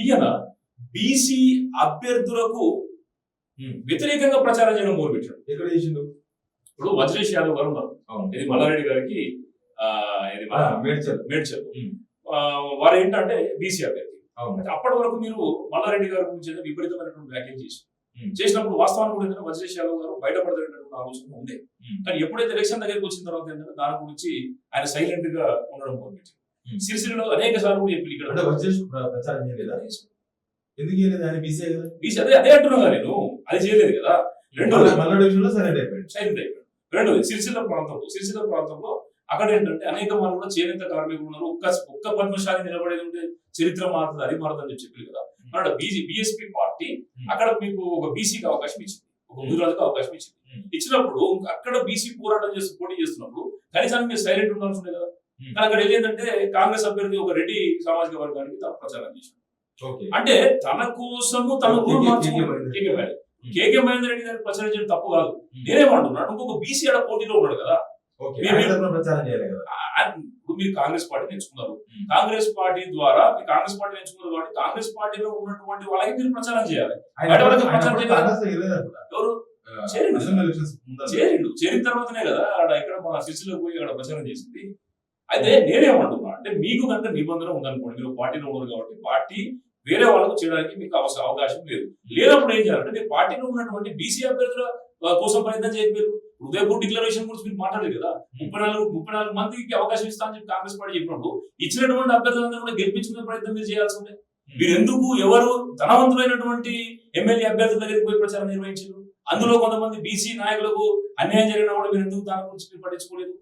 ఈయన బీసీ అభ్యర్థులకు వ్యతిరేకంగా ప్రచారం చేయడం మొదలుపెట్టాడు. ఎక్కడ చేసిండు? ఇప్పుడు వజ్రేష్ యాదవ్ గారు ఉన్నారు, ఇది మల్లారెడ్డి గారికి మేడ్చల్. వారు ఏంటంటే బీసీ అభ్యర్థి. అప్పటి వరకు మీరు మల్లారెడ్డి గారి గురించి విపరీతమైనటువంటి వ్యాఖ్యలు చేసినప్పుడు వాస్తవానికి కూడా ఏంటంటే వజ్రేష్ యాదవ్ గారు బయటపడదనేటువంటి ఆలోచన ఉంది. కానీ ఎప్పుడైతే ఎలక్షన్ దగ్గరికి వచ్చిన తర్వాత ఏంటంటే దాని గురించి ఆయన సైలెంట్ గా ఉండడం మొదలుపెట్టారు. సిరిసిల్లలో అనేక సార్లు కూడా చెప్పి ఇక్కడ బీసీ అదే అంటున్నా కదా, నేను అది చేయలేదు కదా. రెండోది సిరిసిల్ల ప్రాంతంలో అక్కడ ఏంటంటే అనేక మంది కూడా చేనేత కార్మికులు ఉన్నారు. ఒక్క పద్మశాలి నిలబడేది ఉంటే చరిత్ర మారుతుంది, అది మారుతుంది అని చెప్పి కదా. మన బిఎస్పీ పార్టీ అక్కడ మీకు ఒక బీసీకి అవకాశం ఇచ్చింది, ఒక ముదిరాజుకి అవకాశం ఇచ్చింది. ఇచ్చినప్పుడు అక్కడ బీసీ పోరాటం చేసి పోటీ చేస్తున్నప్పుడు కనీసానికి మీరు సైలెంట్ ఉండాల్సిందే కదా. కానీ అక్కడ ఏంటంటే కాంగ్రెస్ అభ్యర్థి ఒక రెడ్డి సామాజిక వర్గానికి తన ప్రచారం చేశాడు. అంటే తన కోసము తన కేకే మహేందర్ రెడ్డి గారికి ప్రచారం చేయడం తప్పు కాదు. నేనేమంటున్నాను, ఇంకొక బీసీ ఆడ పోటీలో ఉన్నాడు కదా. ఇప్పుడు మీరు కాంగ్రెస్ పార్టీ ఎంచుకున్నారు, కాంగ్రెస్ పార్టీ ద్వారా మీరు కాంగ్రెస్ పార్టీ ఎంచుకున్నారు కాబట్టి కాంగ్రెస్ పార్టీలో ఉన్నటువంటి వాళ్ళకి మీరు ప్రచారం చేయాలి. ఎవరు చేరిన తర్వాతనే కదా ఇక్కడ మన సిరిసిల్లకు పోయి అక్కడ ప్రచారం చేసింది. అయితే నేనేమంటున్నా అంటే మీకు కనుక నిబంధన ఉందనుకోండి, మీరు పార్టీలో ఉన్నారు కాబట్టి పార్టీ వేరే వాళ్ళకు చేయడానికి మీకు అవకాశం లేదు. లేనప్పుడు ఏం చేయాలంటే మీరు పార్టీలో ఉన్నటువంటి బీసీ అభ్యర్థుల కోసం ప్రయత్నం చేయకపోయారు. ఉదయపూర్ డిక్లరేషన్ గురించి మీరు మాట్లాడలేదు కదా. 34 మందికి అవకాశం ఇస్తా అని చెప్పి కాంగ్రెస్ పార్టీ చెప్పినప్పుడు ఇచ్చినటువంటి అభ్యర్థులందరూ కూడా గెలిపించుకునే ప్రయత్నం మీరు చేయాల్సి ఉండే. మీరు ఎందుకు ఎవరు ధనవంతులైనటువంటి ఎమ్మెల్యే అభ్యర్థుల దగ్గరికి పోయి ప్రచారం నిర్వహించారు? అందులో కొంతమంది బీసీ నాయకులకు అన్యాయం జరిగినా కూడా మీరు ఎందుకు దాని గురించి పట్టించుకోలేదు?